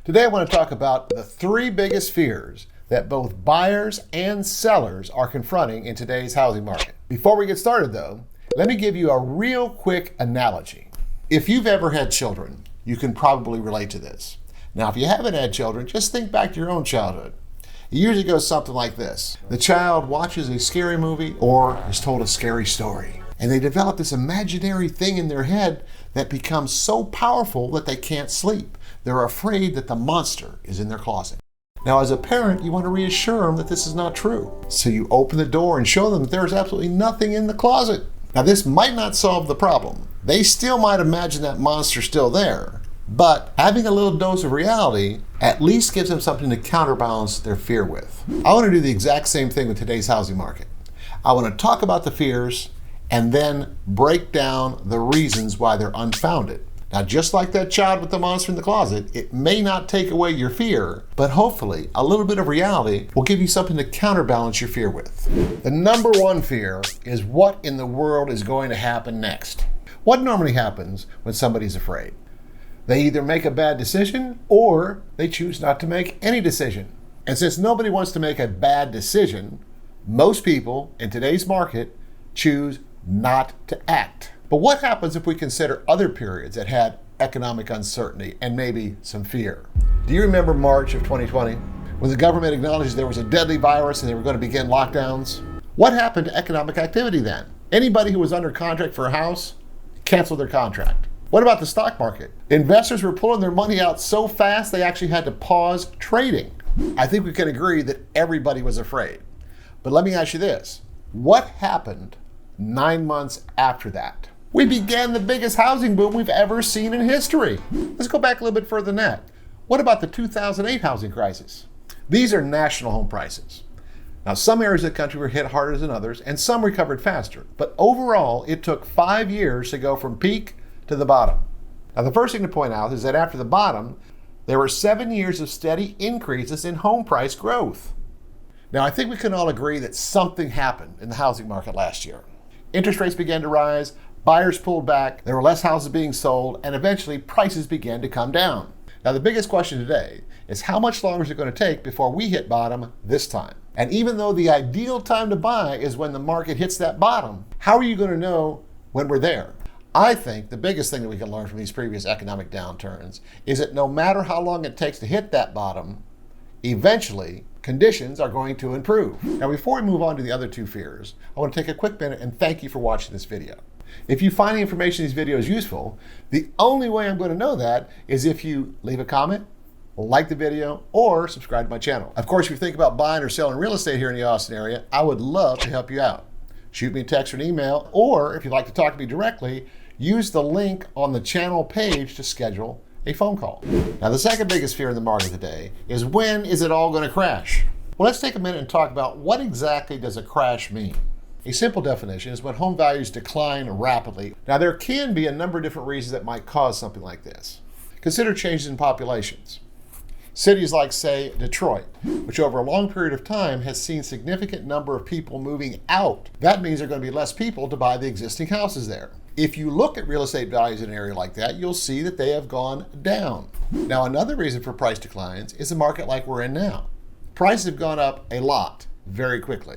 Today I want to talk about the three biggest fears that both buyers and sellers are confronting in today's housing market. Before we get started though, let me give you a real quick analogy. If you've ever had children, you can probably relate to this. Now, if you haven't had children, just think back to your own childhood. It usually goes something like this. The child watches a scary movie or is told a scary story, and they develop this imaginary thing in their head that becomes so powerful that they can't sleep. They're afraid that the monster is in their closet. Now, as a parent, you want to reassure them that this is not true. So you open the door and show them that there's absolutely nothing in the closet. Now, this might not solve the problem. They still might imagine that monster still there, but having a little dose of reality at least gives them something to counterbalance their fear with. I want to do the exact same thing with today's housing market. I want to talk about the fears and then break down the reasons why they're unfounded. Now, just like that child with the monster in the closet, it may not take away your fear, but hopefully a little bit of reality will give you something to counterbalance your fear with. The number one fear is what in the world is going to happen next. What normally happens when somebody's afraid? They either make a bad decision or they choose not to make any decision. And since nobody wants to make a bad decision, most people in today's market choose not to act. But what happens if we consider other periods that had economic uncertainty and maybe some fear? Do you remember March of 2020 when the government acknowledged there was a deadly virus and they were going to begin lockdowns? What happened to economic activity then? Anybody who was under contract for a house canceled their contract. What about the stock market? Investors were pulling their money out so fast they actually had to pause trading. I think we can agree that everybody was afraid. But let me ask you this. What happened 9 months after that? We began the biggest housing boom we've ever seen in history. Let's go back a little bit further than that. What about the 2008 housing crisis? These are national home prices. Now, some areas of the country were hit harder than others, and some recovered faster. But overall, it took 5 years to go from peak to the bottom. Now, the first thing to point out is that after the bottom, there were 7 years of steady increases in home price growth. Now, I think we can all agree that something happened in the housing market last year. Interest rates began to rise, buyers pulled back, there were less houses being sold, and eventually prices began to come down. Now, the biggest question today is how much longer is it going to take before we hit bottom this time? And even though the ideal time to buy is when the market hits that bottom, how are you going to know when we're there? I think the biggest thing that we can learn from these previous economic downturns is that no matter how long it takes to hit that bottom, eventually conditions are going to improve. Now, before we move on to the other two fears, I want to take a quick minute and thank you for watching this video. If you find the information in these videos useful, the only way I'm going to know that is if you leave a comment, like the video, or subscribe to my channel. Of course, if you think about buying or selling real estate here in the Austin area, I would love to help you out. Shoot me a text or an email, or if you'd like to talk to me directly, use the link on the channel page to schedule a phone call. Now, the second biggest fear in the market today is when is it all going to crash? Well, let's take a minute and talk about what exactly does a crash mean. A simple definition is when home values decline rapidly. Now, there can be a number of different reasons that might cause something like this. Consider changes in populations. Cities like, say, Detroit, which over a long period of time has seen significant number of people moving out. That means there are going to be less people to buy the existing houses there. If you look at real estate values in an area like that, you'll see that they have gone down. Now, another reason for price declines is a market like we're in now. Prices have gone up a lot very quickly.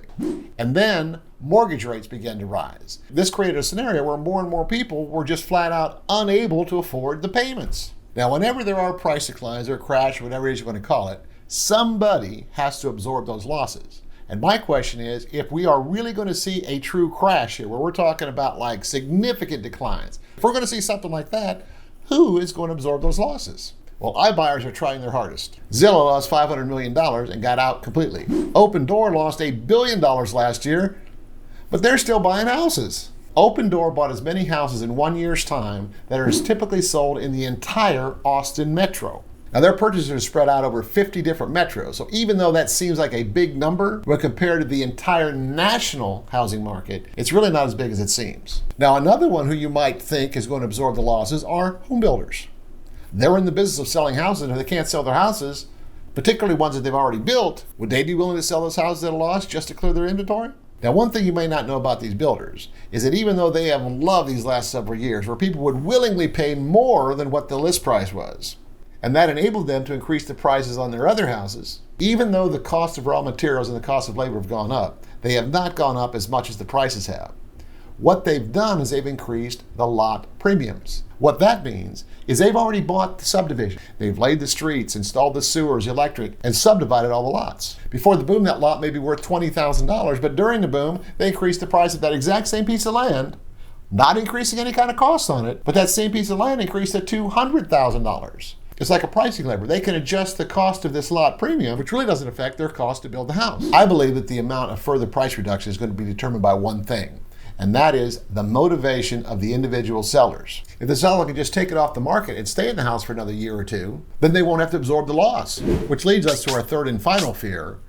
And then mortgage rates began to rise. This created a scenario where more and more people were just flat out unable to afford the payments. Now, whenever there are price declines or a crash, whatever it is you want to call it, somebody has to absorb those losses. And my question is, if we are really going to see a true crash here, where we're talking about like significant declines, if we're going to see something like that, who is going to absorb those losses? Well, iBuyers are trying their hardest. Zillow lost $500 million and got out completely. Open Door lost $1 billion last year, but they're still buying houses. Open Door bought as many houses in 1 year's time that are typically sold in the entire Austin metro. Now, their purchases are spread out over 50 different metros, so even though that seems like a big number, when compared to the entire national housing market, it's really not as big as it seems. Now, another one who you might think is going to absorb the losses are home builders. They're in the business of selling houses, and if they can't sell their houses, particularly ones that they've already built, would they be willing to sell those houses at a loss just to clear their inventory? Now, one thing you may not know about these builders is that even though they have loved these last several years where people would willingly pay more than what the list price was, and that enabled them to increase the prices on their other houses. Even though the cost of raw materials and the cost of labor have gone up, they have not gone up as much as the prices have. What they've done is they've increased the lot premiums. What that means is they've already bought the subdivision. They've laid the streets, installed the sewers, electric, and subdivided all the lots. Before the boom, that lot may be worth $20,000, but during the boom, they increased the price of that exact same piece of land, not increasing any kind of cost on it, but that same piece of land increased to $200,000. It's like a pricing lever. They can adjust the cost of this lot premium, which really doesn't affect their cost to build the house. I believe that the amount of further price reduction is going to be determined by one thing, and that is the motivation of the individual sellers. If the seller can just take it off the market and stay in the house for another year or two, then they won't have to absorb the loss. Which leads us to our third and final fear,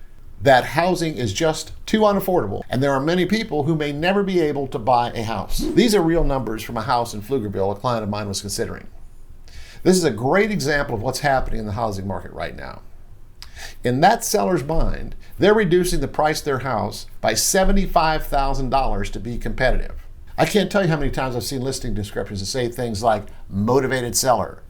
that housing is just too unaffordable, and there are many people who may never be able to buy a house. These are real numbers from a house in Pflugerville a client of mine was considering. This is a great example of what's happening in the housing market right now. In that seller's mind, they're reducing the price of their house by $75,000 to be competitive. I can't tell you how many times I've seen listing descriptions that say things like motivated seller,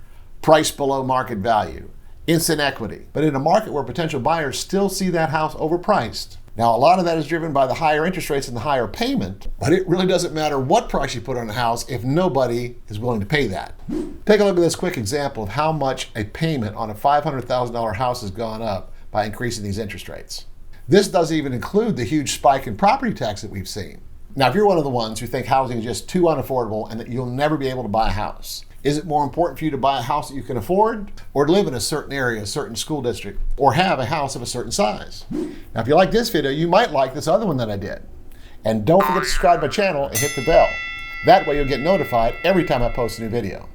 price below market value, instant equity. But in a market where potential buyers still see that house overpriced, now a lot of that is driven by the higher interest rates and the higher payment, but it really doesn't matter what price you put on a house if nobody is willing to pay that. Take a look at this quick example of how much a payment on a $500,000 house has gone up by increasing these interest rates. This doesn't even include the huge spike in property tax that we've seen. Now, if you're one of the ones who think housing is just too unaffordable and that you'll never be able to buy a house, is it more important for you to buy a house that you can afford, or to live in a certain area, a certain school district, or have a house of a certain size? Now, if you like this video, you might like this other one that I did. And don't forget to subscribe to my channel and hit the bell. That way you'll get notified every time I post a new video.